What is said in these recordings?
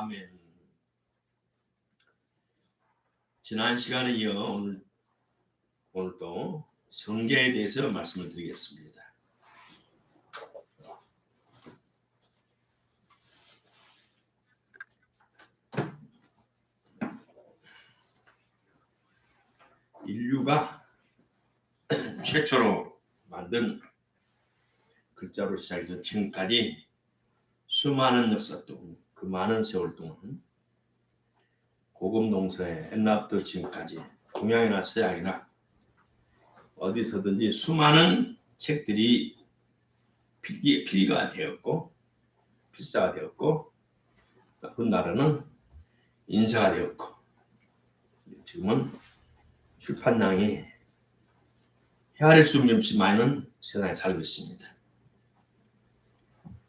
아멘. 지난 시간에 이어 오늘도 성경에 대해서 말씀을 드리겠습니다. 인류가 최초로 만든 글자로 시작해서 지금까지 수많은 역사 동안, 그 많은 세월 동안 고급 농서에 옛날부터 지금까지 동양이나 서양이나 어디서든지 수많은 책들이 필기가 되었고 필사가 되었고 훗날에는 인쇄가 되었고 지금은 출판량이 헤아릴 수 없이 많은 세상에 살고 있습니다.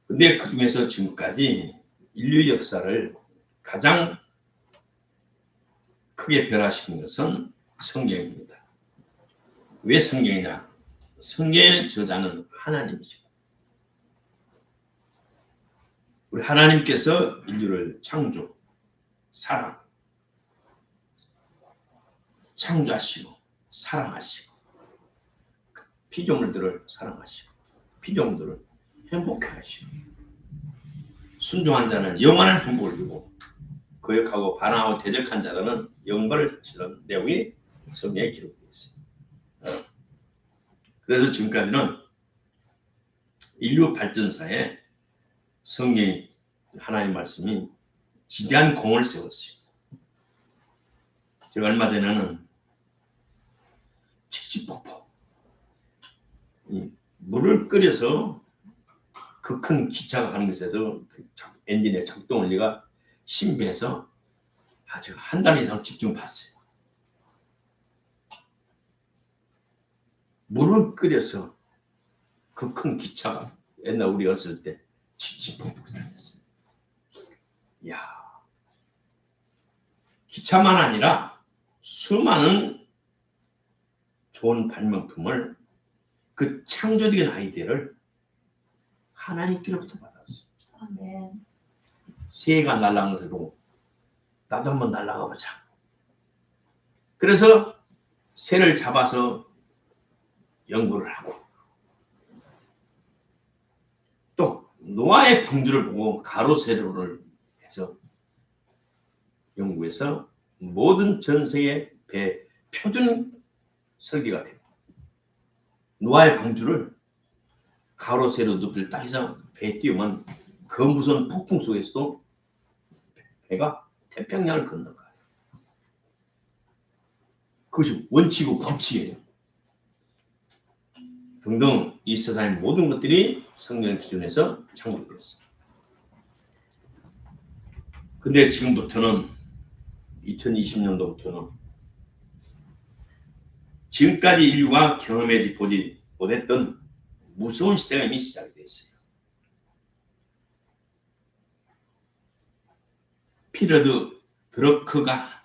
근데 그 중에서 지금까지 인류 역사를 가장 크게 변화시킨 것은 성경입니다. 왜 성경이냐? 성경의 저자는 하나님이죠. 우리 하나님께서 인류를 창조하시고 사랑하시고 피조물들을 사랑하시고 피조물들을 행복해 하시고 순종한 자는 영원한 행복을 주고 거역하고 반항하고 대적한 자들은 영벌을 주는 내용이 성경에 기록되어 있습니다. 그래서 지금까지는 인류 발전사에 성경이 하나님 말씀이 지대한 공을 세웠어요. 제가 얼마 전에는 칙칙폭포 물을 끓여서 그 큰 기차가 가는 것에서 그 엔진의 작동 원리가 신비해서 제가 한 달 이상 집중 봤어요. 물을 끓여서 그 큰 기차가 옛날 우리 어렸을 때 칙칙폭폭 다녔어요. 이야, 기차만 아니라 수많은 좋은 발명품을 그 창조적인 아이디어를 하나님께로부터 받았어요. 아멘. 새가 날아가는 것을 보고 나도 한번 날아가 보자. 그래서 새를 잡아서 연구를 하고 또 노아의 방주를 보고 가로세로를 해서 연구해서 모든 전 세계 배 표준 설계가 되고 노아의 방주를 가로세로 높이를 딱 해서 배에 띄우면 그 무서운 폭풍 속에서도 배가 태평양을 걷는 거예요. 그것이 원칙이고 법칙이에요. 등등 이 세상의 모든 것들이 성경 기준에서 창조됐어요. 근데 지금부터는 2020년도부터는 지금까지 인류가 경험해 보지 못했던 무서운 시대가 이미 시작이 됐어요. 피러드 드러크가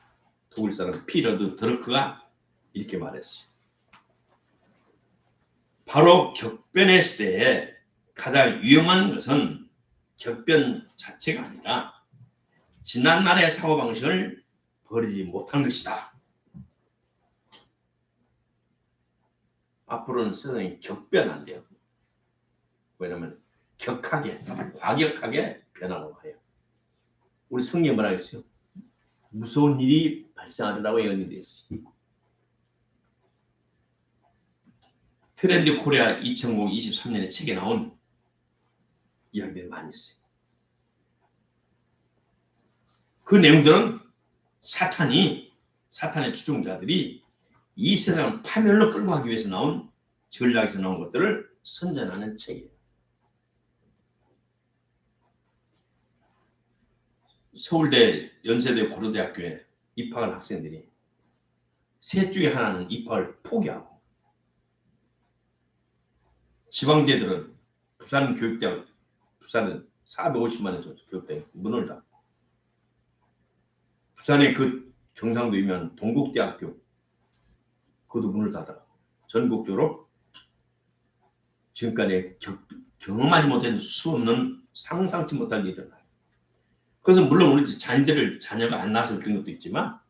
독일 사람 피러드 드러크가 이렇게 말했어요. 바로 격변의 시대에 가장 위험한 것은 격변 자체가 아니라 지난날의 사고방식을 버리지 못한 것이다. 앞으로는 세상이 격변한대요. 왜냐하면 과격하게 변하고 가요. 우리 성경에 뭐라 했어요? 무서운 일이 발생하리라고 예언이 됐어요. 트렌드 코리아 2023년에 책에 나온 이야기들이 많이 있어요. 그 내용들은 사탄의 추종자들이 이 세상을 파멸로 끌고 가기 위해서 나온 전략에서 나온 것들을 선전하는 책이에요. 서울대 연세대 고려대학교에 입학한 학생들이 셋 중에 하나는 입학을 포기하고 지방대들은 부산교육대학 부산은 450만 원 교육대학 문을 닫고 부산의 그 경상도 유명한 동국대학교 그것도 문을 닫아 전국적으로 지금까지 경험하지 못한 수 없는 상상치 못할 일을 해요. 그래서 물론 우리 자녀가 안 낳아서 그런 것도 있지만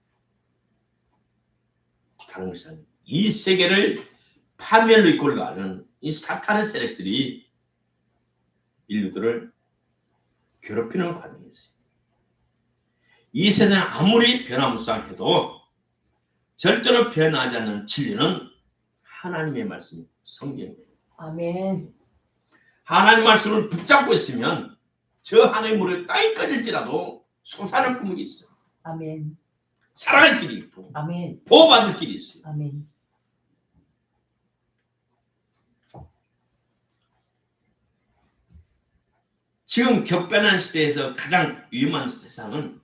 다른 것이 아니에요. 이 세계를 파멸로 이끌고 가는 이 사탄의 세력들이 인류들을 괴롭히는 과정이 있어요. 이 세상 아무리 변화무쌍해도 절대로 변하지 않는 진리는 하나님의 말씀, 성경이에요. 아멘. 하나님 말씀을 붙잡고 있으면 저 하나님의 무릎에 땅이 꺼질지라도 솟아날 구멍이 있어요. 아멘. 살아갈 길이 있고 아멘. 보호받을 길이 있어요. 아멘. 지금 격변한 시대에서 가장 위험한 세상은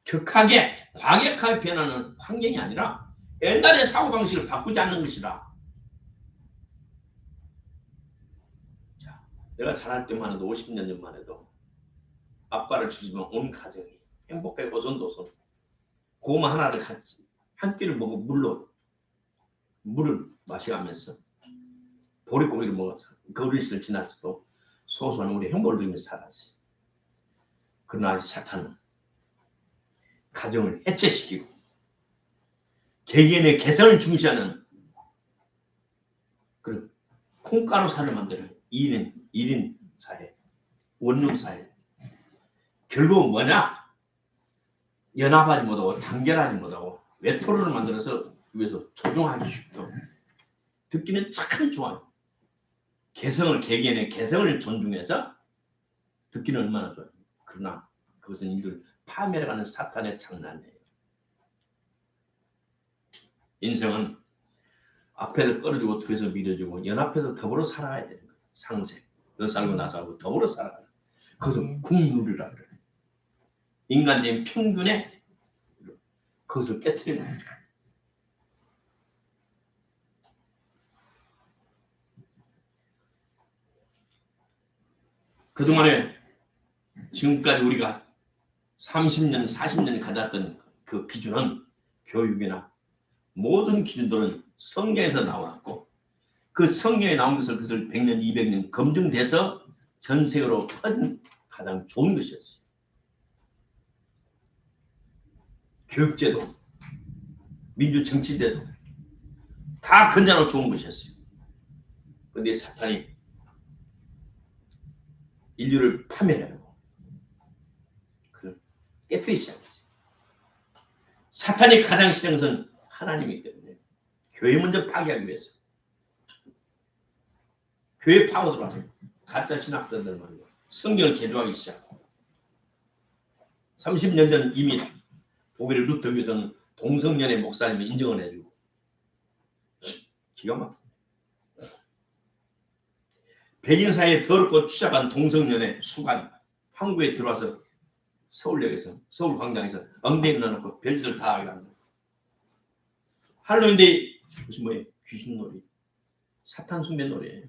격하게 과격하게 변하는 환경이 아니라 옛날의 사고방식을 바꾸지 않는 것이라. 자, 내가 자랄 때만 해도 50년 전만 해도 아빠를 주시면 온 가정이 행복하게 오손도손 고구마 하나를 같이 한 끼를 먹고 물을 마셔가면서 보릿고기를 먹어서 그 어린 시절 지날 수도 소소한 우리 행복을 누리면서 살았어요. 그러나 사탄은 가정을 해체시키고 개개인의 개성을 중시하는 그런 콩가루 사를 만드는 1인 사회, 원룸 사회. 결국은 뭐냐? 연합하지 못하고 단결하지 못하고 외톨이를 만들어서 위해서 조종하기 쉽도록 듣기는 참 좋아요. 개개인의 개성을 존중해서 듣기는 얼마나 좋아요. 그러나 그것은 인류를 파멸해가는 사탄의 장난이에요. 인생은 앞에서 끌어주고 뒤에서 밀어주고 연합해서 더불어 살아가야 되는 거예요. 상생. 너 살고 나 살고 더불어 살아가는 거예요. 그것을 국룰이라 그래요. 인간적인 평균에 그것을 깨트리는 거예요. 그동안에 지금까지 우리가 30년, 40년 가졌던 그 기준은 교육이나 모든 기준들은 성경에서 나왔고 그 성경에 나온 것을 그것을 100년, 200년 검증돼서 전 세계로 퍼진 가장 좋은 것이었어요. 교육제도, 민주정치제도 다 건전하고 좋은 것이었어요. 그런데 사탄이 인류를 파멸하고 그걸 깨뜨리기 시작했어요. 사탄이 가장 싫은 것은 하나님이기 때문에 교회 먼저 파괴하기 위해서 교회 파고 들어와서 가짜 신학자들 말이에요. 성경을 개조하기 시작하고 30년 전 이미 독일의 루터 교회에서는 동성연애 목사님을 인정을 해주고 기가 막혀. 백인 사회에 더럽고 추잡한 동성연애 수간 한국에 들어와서 서울역에서 서울광장에서 엉덩이 넣어놓고 별짓을 다 하게 한다. 할로윈데이 그것이 뭐예요? 귀신놀이, 사탄 숭배놀이에요.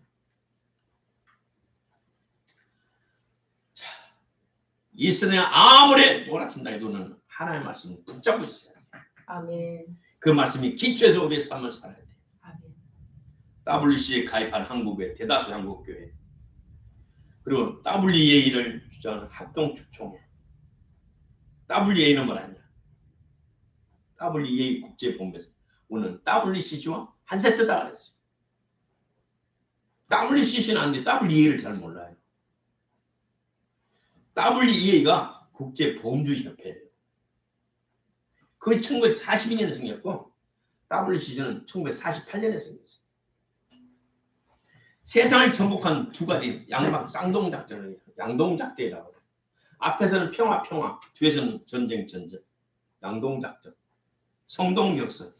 자, 이 세상에 아무리 몰아친다 해도는 하나님의 말씀을 붙잡고 있어요. 아멘. 그 말씀이 기초에서 우리의 삶을 살아야 돼. 아멘. WC에 가입한 한국의 대다수 한국교회 그리고 WEA를 주장하는 합동축총회. WEA는 뭐라냐? WEA 국제본부에서 오늘 WCC와 한 세트다 그랬어요. WCC는 아닌데 WEA를 잘 몰라요. WEA가 국제보험주의 협회예요. 그게 1942년에 생겼고 WCC는 1948년에 생겼어요. 세상을 정복한 두 가지 양방 쌍동작전을 양동작대라고 해요. 앞에서는 평화, 뒤에서는 전쟁. 양동작전. 성동격서.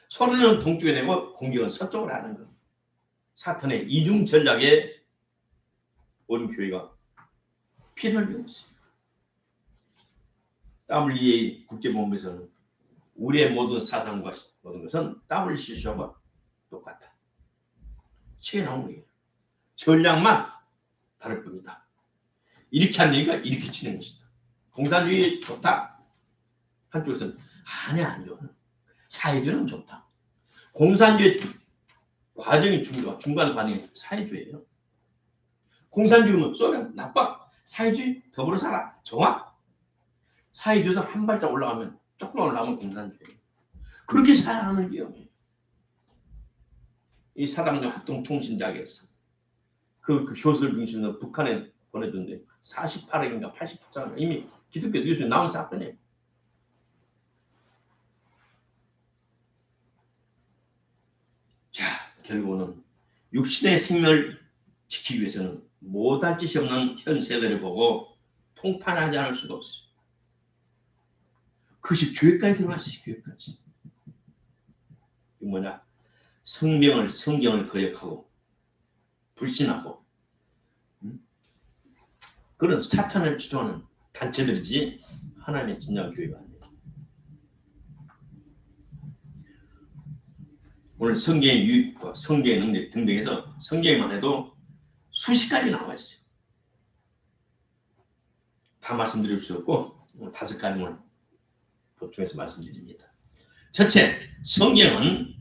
소리는 동쪽에 내고 공격은 서쪽으로 하는 것. 사탄의 이중 전략에 온 교회가 피를 흘렸어요. WEA 국제본부에서는 우리의 모든 사상과 모든 것은 WCC와 똑같다. 책에 나온 거예요. 전략만 다를 뿐이다. 이렇게 하니까 이렇게 치는 것이다. 공산주의 좋다. 한쪽에서는 아니요. 사회주의는 좋다. 공산주의 과정이 중간 과정이 사회주의예요. 공산주의는 소련 나빠. 사회주의 더불어 살아. 좋아. 사회주의에서 한 발짝 올라가면 조금만 올라가면 공산주의. 그렇게 살아가는 게요. 이 사당조 합동통신작에서 그 교수들 중심으로 북한에 보내줬는데 48억인가 88억 이미 기독교 뉴스에 나온 사건이에요. 자, 결국은 육신의 생명을 지키기 위해서는 못할 짓이 없는 현 세대를 보고 통탄하지 않을 수가 없어요. 그것이 교회까지 들어갔어요. 교회까지. 이 뭐냐? 성경을 거역하고 불신하고 그런 사탄을 주장하는 단체들이지 하나님의 진정한 교회가 아니에요. 오늘 성경의 유익과 성경의 능력 등등에서 성경에만 해도 수십 가지 나와 있어요. 다 말씀드릴 수 없고 5가지만 보충해서 말씀드립니다. 첫째, 성경은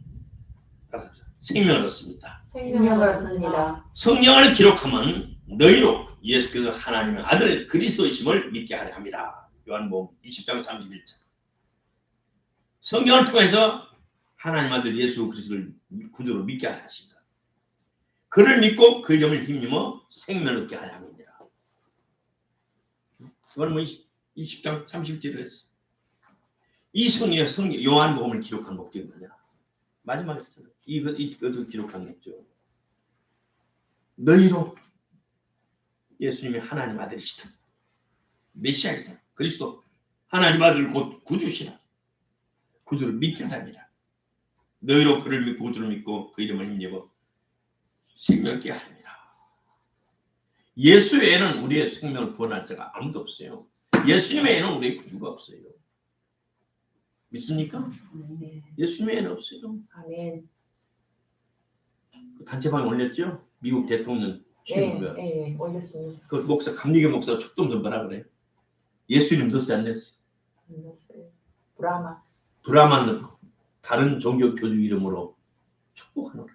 생명을 얻습니다. 생명을 얻습니다. 성경을 기록하면 너희로 예수께서 하나님의 아들 그리스도이심을 믿게 하려 함이라. 요한복음 20장 31절. 성경을 통해서 하나님 아들 예수 그리스도를 구주로 믿게 하려 하십니다. 그를 믿고 그 이름을 힘입어 생명을 얻게 하려 함이니라. 이건 뭐 20장 30절을 했어. 이 성경 요한복음을 기록한 목적이 뭐냐? 마지막에 했잖아. 이것을 기록한 목적. 너희로 예수님이 하나님 아들이시다. 메시아이시다. 그리스도 하나님 아들 곧 구주시라. 구주를 믿게 하랍니다. 너희로 그를 믿고 구주를 믿고 그 이름을 힘입어 생명을 얻게 하랍니다. 예수 외에는 우리의 생명을 구원할 자가 아무도 없어요. 예수님 외에는 우리의 구주가 없어요. 믿습니까? 네. 예수님 외에는 없어요. 아멘. 단체방에 올렸죠? 미국 대통령 취임을. 네, 올렸습니다. 그 목사 감리교 목사가 촉동 좀 뭐라 그래? 예수님 넣었어요, 안 넣었어요? 올렸어요. 브라마. 브라만 넣고 다른 종교 교주 이름으로 축복하노라.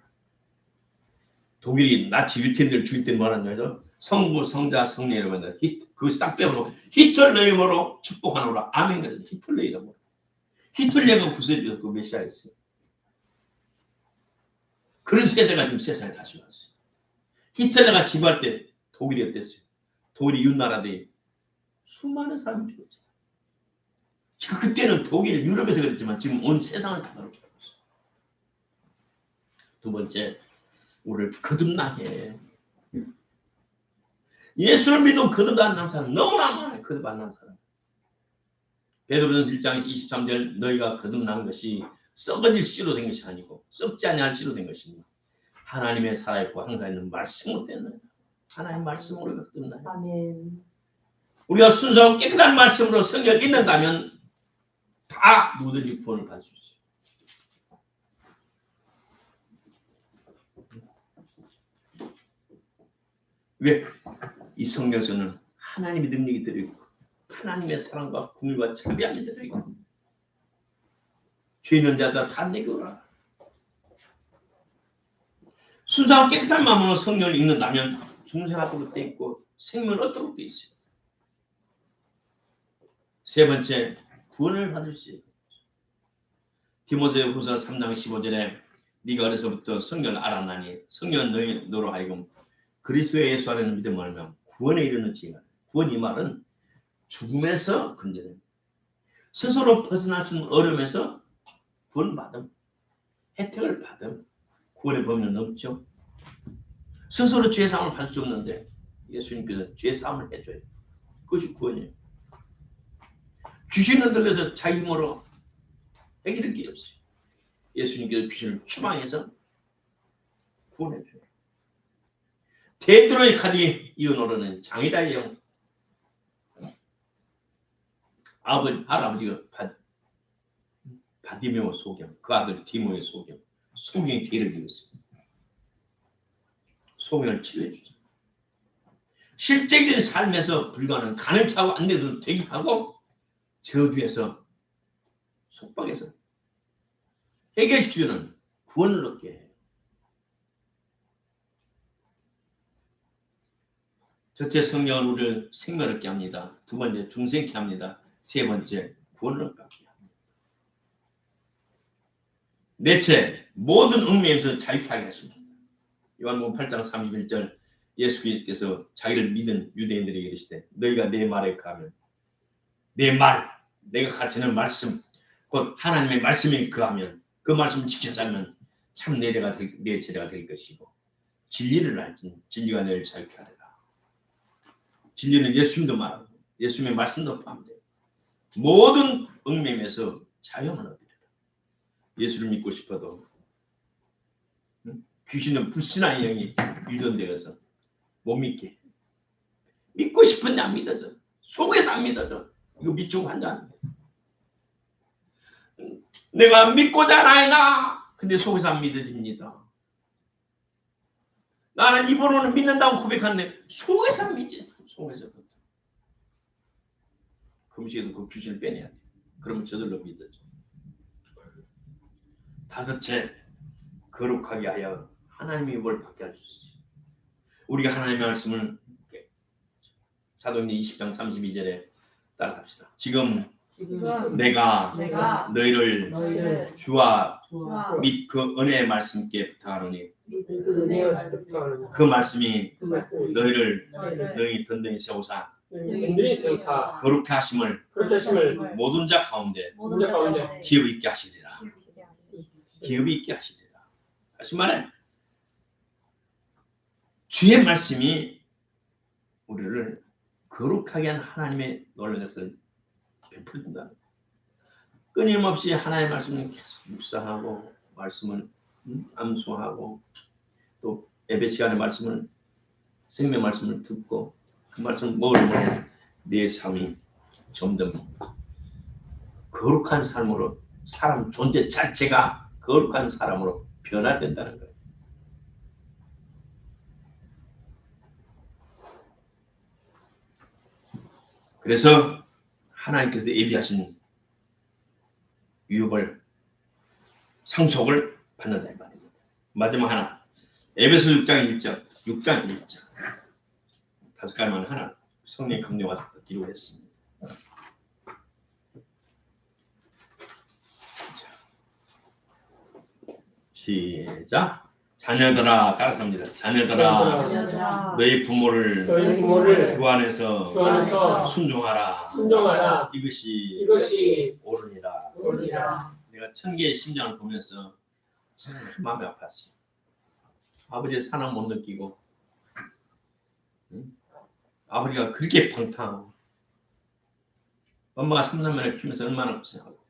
독일이 나치 유태인들 죽일 때 뭐라는 성부, 성자, 성령 이름으로 그 싹 빼고 히틀러 이름으로 축복하노라. 아멘. 그래서 히틀러 이름으로. 히틀러가 구세주였고 그 메시아였어요. 그런 세대가 지금 세상에 다시 왔어요. 히틀러가 지배할 때 독일이 어땠어요? 독일이 윤나라대 수많은 사람이 죽었잖아요. 그때는 독일, 유럽에서 그랬지만 지금 온 세상을 다 그렇게 하고 있어요. 두 번째, 우리를 거듭나게 해. 예수를 믿으면 거듭 안 난 사람 너무나 많아요. 거듭 안 난 사람. 베드로전서 1장 23절 너희가 거듭난 것이 썩어질 씨로 된 것이 아니고 썩지 아니할 씨로 된 것입니다. 하나님의 살아있고 항상 있는 말씀으로 된 거예요. 하나님 말씀으로 거듭나요. 아멘. 우리가 순수하고 깨끗한 말씀으로 성경을 읽는다면 다 누구든지 구원을 받을 수 있어요. 왜? 이 성경에서는 하나님의 능력이 들어있고 하나님의 사랑과 긍휼과 자비함이 들어있고 죄 있는 자들 다 내게 오라. 순수하고 깨끗한 마음으로 성경을 읽는다면 중생하도록 되어 있고 생명을 얻도록 되어 있어요. 세 번째, 구원을 받을 수 있어요. 디모데후서 3장 15절에 네가 어려서부터 성경을 알았나니 성경은 너로 하여금 그리스도의 예수 안에는 믿음을 하면 구원에 이르는 지혜가. 구원 이 말은 죽음에서 건져내. 스스로 벗어날 수 있는 어려움에서 구원받음, 혜택을 받음, 구원의 범위는 넘죠. 스스로 죄 사함을 받을 수 없는데 예수님께서 죄 사함을 해줘요. 그것이 구원이에요. 귀신을 들려서 자기 힘으로 해결할 길이 없어요. 예수님께서 귀신을 추방해서 구원해줘요. 데드로의 칼이 이어노르는 장애자의 영. 할아버지가 바디메오 소경, 그 아들 디모의 소경, 소경이 대를 이었어요. 소경을 치료해주죠. 실제적인 삶에서 불가능한 가능케 하고 안 돼도 되게 하고 저주에서 속박해서 해결시키는 구원을 얻게 해요. 첫째, 성령은 우리를 생명을 얻게 합니다. 두 번째, 중생케 합니다. 세 번째, 구원을 받게 합니다. 넷째, 모든 얽매임에서 자유케 하게 하십니다. 요한복음 8장 31절 예수께서 자기를 믿은 유대인들에게 이르시되 너희가 내 말에 거하면 내 말, 내가 가르치는 말씀, 곧 하나님의 말씀에 거하면 그 말씀을 지켜 살면 참 내 제자가 될 것이고 진리를 알지 진리가 너희를 자유케 하리라. 진리는 예수님도 말하고 예수님의 말씀도 포함돼요. 모든 얽매임에서 자유함을 얻으리라. 예수를 믿고 싶어도 귀신은 불신앙의 영이 유전되어서 못 믿게. 믿고 싶은데 안 믿어져. 속에서 안 믿어져. 이거 믿고 한다. 내가 믿고자 하나이나 근데 속에서 안 믿어집니다. 나는 입으로는 믿는다고 고백하는데 속에서 안 믿지. 속에서부터. 금식에서 그 귀신을 빼내야 돼. 그러면 저절로 믿어져. 다섯째, 거룩하게 하여 하나님의 뭘 받게 할 수 있어요. 우리가 하나님의 말씀을 사도행전 20장 32절에 따라갑시다. 지금 내가 너희를 주와 및 그 은혜의 말씀께 부탁하노니 그 말씀이 너희를 든든히 세우사 거룩해 하심을 모든 자 가운데 기업 있게 하시리라. 기업이 있게 하시리라. 다시 말해 주의 말씀이 우리를 거룩하게 한 하나님의 놀라운 것을 베풀린다. 끊임없이 하나님의 말씀을 계속 묵상하고 말씀을 암송하고 또 예배 시간의 말씀을 생명 말씀을 듣고 그 말씀을 먹으면 내 삶이 점점 거룩한 삶으로 사람 존재 자체가 거룩한 사람으로 변화된다는 거예요. 그래서 하나님께서 예비하신 유업을 상속을 받는다 이 말입니다. 마지막 하나 에베소 6장 1절 다섯 가지만 하나 성령 감동 와서 기록을 했습니다. 시작. 자녀들아 따라갑니다. 자녀들아 너희 부모를 주 안에서 순종하라. 이것이 옳으니라. 내가 천개의 심장을 보면서 참 마음이 아팠어. 아버지의 사랑 못 느끼고 아버지가 그렇게 방탕하고 엄마가 3남매를 키우면서 얼마나 고생하고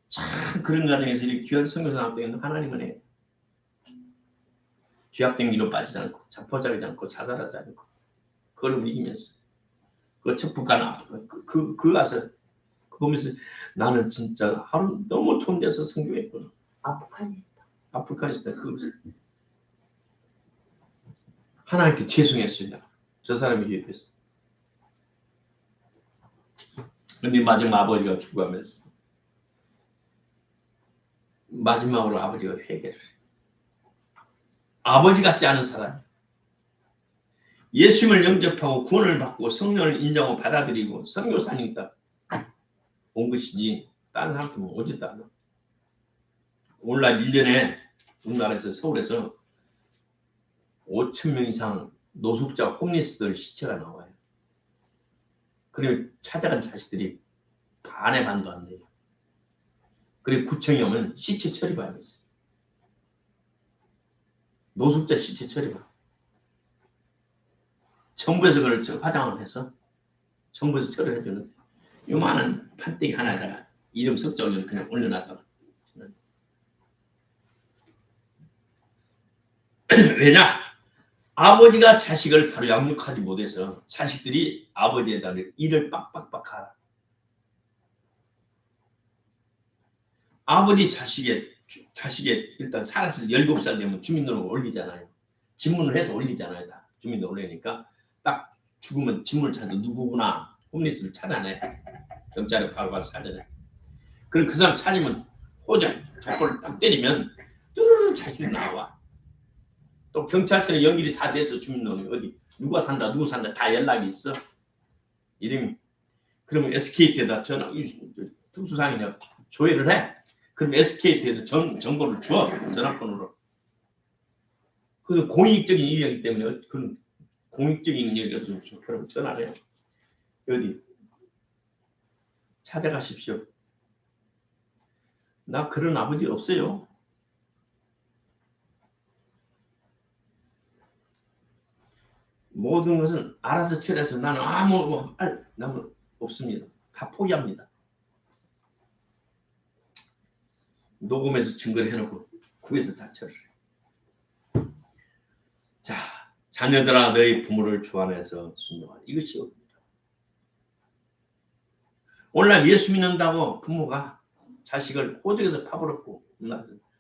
참 그런 과정에서 이렇게 귀한 성교사 나왔더니 하나님은 해요. 죄악된 길로 빠지지 않고 자포자기지 않고 자살하지 않고 그걸 이기면서 그 첩북가는 아프고 그 가서 보면서 나는 진짜 하루 너무 존재해서 성교했구나. 아프가니스탄 그것을 하나님께 죄송했어요. 저 사람이 유입해서. 근데 마지막 아버지가 죽어가면서 마지막으로 아버지가 회개를 해요. 아버지 같지 않은 사람, 예수님을 영접하고 구원을 받고 성령을 인정하고 받아들이고 선교사니까 온 것이지 다른 사람들은 오지도 않아. 오늘날 1년에 우리나라에서 서울에서 5,000명 이상 노숙자 홈리스들 시체가 나와요. 그리고 찾아간 자식들이 반의 반도 안 돼요. 그리고 구청에 오면 시체 처리봐야겠어. 노숙자 시체 처리봐. 정부에서 그걸 화장을 해서 정부에서 처리를 해주는데 요만한 판때기 하나에다가 이름 석자 올려 그냥 올려놨다가 왜냐? 아버지가 자식을 바로 양육하지 못해서 자식들이 아버지에다 일을 빡빡빡 하라. 아버지 자식의 일단 살아서 17살 되면 주민등록을 올리잖아요. 집문을 해서 올리잖아요. 다 주민등록 올리니까 딱 죽으면 집문을 찾아 누구구나 홈리스를 찾아내. 경찰에 바로 가서 찾아내. 그럼 그 사람 찾으면 호자 족보를 딱 때리면 뚜루루 자식이 나와. 또 경찰청에 연결이 다 돼서 주민등록이 어디 누가 산다 누구 산다 다 연락이 있어. 이름이. 그러면 SKT에다 특수상이냐 조회를 해. 그럼 SKT에서 정보를 줘. 전화번호로. 그래서 공익적인 일이기 때문에 그런 공익적인 일이어서 그럼 전화를 해요. 어디 찾아가십시오. 나 그런 아버지 없어요. 모든 것은 알아서 처리해서 나는 나는 없습니다. 다 포기합니다. 녹음해서 증거를 해놓고 구해서 다 처리해. 자, 자녀들아 너희 부모를 주 안에서 순종하라. 이것이 옵니다. 오늘날 예수 믿는다고 부모가 자식을 호적에서 파버렸고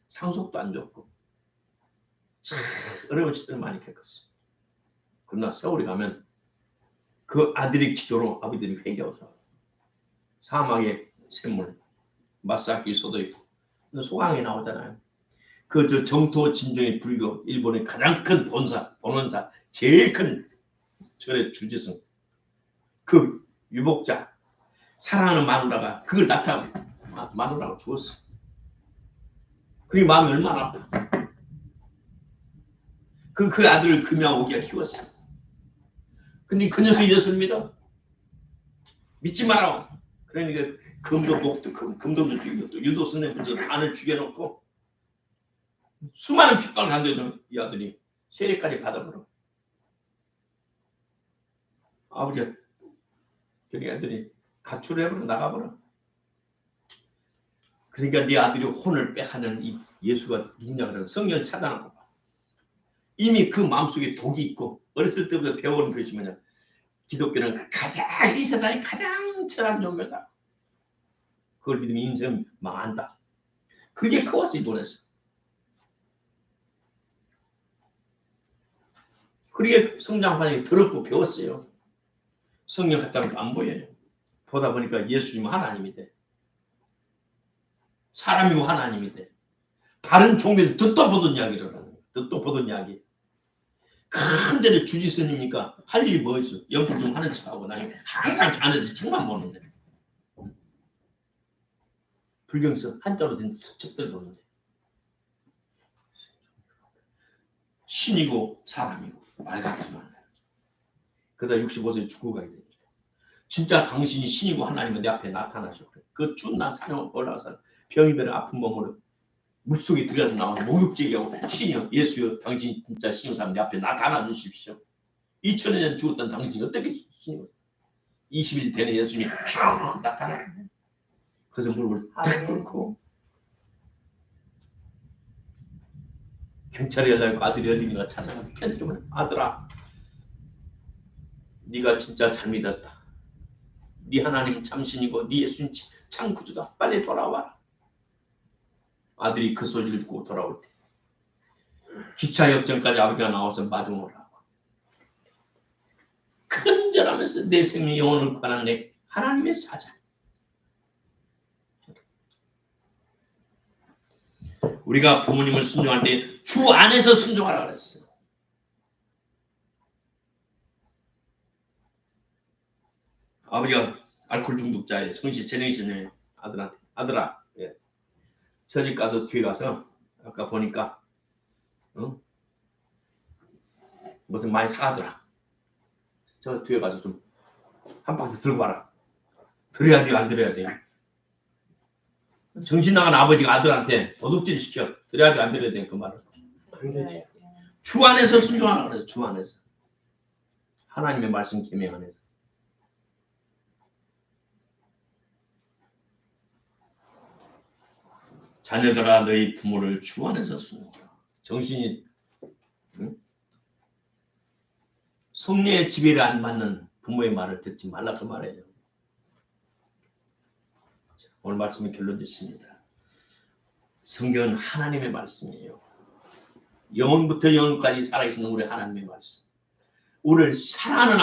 상속도 안 줬고 참 어려운 시대를 많이 겪었어. 그러나 서울에 가면 그 아들의 기도로 아버지들이 회개하더라고요. 사막의 샘물, 마사키 소도 있고 소강에 나오잖아요. 그 저 정토 진정의 불교 일본의 가장 큰 본원사 제일 큰 절의 주지성 그 유복자 사랑하는 마누라가 그걸 마누라가 죽었어. 그게 마음이 얼마나 아파. 그 아들을 금양 오기가 키웠어. 근데 그 녀석이 예수를 믿어? 믿지 마라. 그러니까 금도도 죽이고 또 유도선에 붙여 안을 죽여놓고 수많은 핍박을 한대도 이 아들이 세례까지 받아버려. 아버지가 저기 애들이 가출을 해버려 나가버려. 그러니까 네 아들이 혼을 빼하는 이 예수가 누구냐 그러면 성경을 차단하고 봐. 이미 그 마음속에 독이 있고 어렸을 때부터 배워온 것이 뭐냐. 기독교는 이 세상에 가장 철학적 용어다. 그걸 믿으면 인생은 망한다. 그게 커왔어 일본에서. 그게 성장판이 더럽고 배웠어요. 성경 갖다 놓고 안 보여요. 보다 보니까 예수님은 하나님이 돼. 사람이고 하나님이 돼. 다른 종교에서 듣도 보던 이야기를 하는 거예요. 듣도 보던 이야기. 큰 데는 주지스님이니까 할 일이 뭐 있어? 연구 좀 하는 척하고 나는 항상 안에서 책만 보는데. 불경서 한자로 된 책들 보는데. 신이고 사람이고 말 같지 않아요. 그러다 65세 죽고 가게 됩니다. 진짜 당신이 신이고 하나님은 내 앞에 나타나셔. 그 쭈난 산에 올라가서 병이 들어 아픈 몸으로 물속에 들어가서 나와서 목욕제기하고 신이여 예수여 당신 진짜 신의 사람 내 앞에 나타나 주십시오. 2000년 죽었던 당신이 어떻게 신이고 20일 되는 예수님이 쭉 나타나요. 그래서 무릎을 탁 꿇고 경찰에 연락하고 아들이 어디인가 찾아가 편지를 보내. 아들아 네가 진짜 잘 믿었다. 네 하나님 참신이고 네 예수님 참 구주다. 빨리 돌아와라. 아들이 그 소식을 듣고 돌아올 때 기차 역전까지 아버지가 나와서 마중을 하고 큰절하면서 내 생명 영혼을 구하는 내 하나님의 사자. 우리가 부모님을 순종할 때 주 안에서 순종하라 그랬어요. 아버지가 알코올 중독자예요. 정신 제정신이에요. 아들한테 아들아 예. 저 집 가서 뒤에 가서 아까 보니까 무슨 많이 사가더라. 저 뒤에 가서 좀 한 박스 들고 와라. 들어야 돼요 안 들어야 돼요? 정신 나간 아버지가 아들한테 도둑질 시켜. 들어야 돼요 안 들어야 돼요? 그 말을. 네. 주 안에서 순종하라 그래요. 주 안에서. 하나님의 말씀 계명 안에서. 자녀들아 너희 부모를 주 안에서 순종하라. 정신이 성령의 지배를 안 받는 부모의 말을 듣지 말라 그 말이에요. 오늘 말씀의 결론 짓습니다. 성경은 하나님의 말씀이에요. 영혼부터 영혼까지 살아계시는 우리 하나님의 말씀. 우리를 사랑하는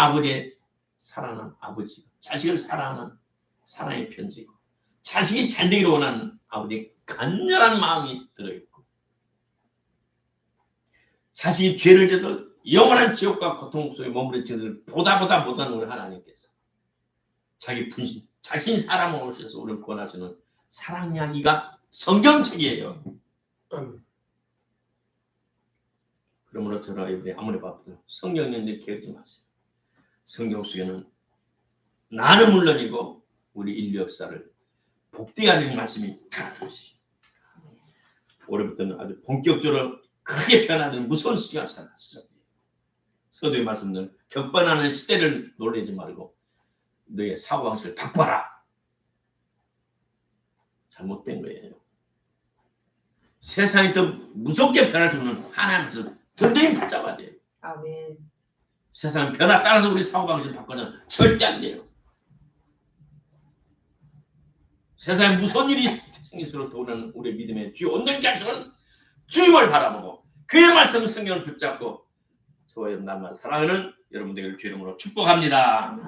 아버지, 자식을 사랑하는 사랑의 편지고 자식이 잘 되기를 원하는 아버지의 간절한 마음이 들어있고 자식이 죄를 져서 영원한 지옥과 고통 속에 머무르는 죄를 보다 못하는 우리 하나님께서 자기 분신, 자신 사람을 오셔서 우리를 구원하시는 사랑 이야기가 성경책이에요. 그러므로 저는 이번에 아무리 바쁘든 성경 읽는 게으르지 마세요. 성경 속에는 나는 물론이고 우리 인류 역사를 복되게 하는 말씀이 다 들어있어요. 올해부터는 아주 본격적으로 크게 변화되는 무서운 시기가 살았어요. 서두의 말씀들 격변하는 시대를 놀리지 말고 너의 사고방식을 바꿔라. 잘못된 거예요. 세상이 더 무섭게 변할 수 없는 하나님께서 든든히 붙잡아야 돼요. 아멘. 세상 변화 따라서 우리 사고방식을 바꿔서는 절대 안 돼요. 세상에 무슨 일이 생길수록 더우는 우리의 믿음의 주요 온전케 하시는 주님을 바라보고 그의 말씀 성경을 붙잡고 저와 여러분 날마다 사랑하는 여러분들을 주의 이름으로 축복합니다.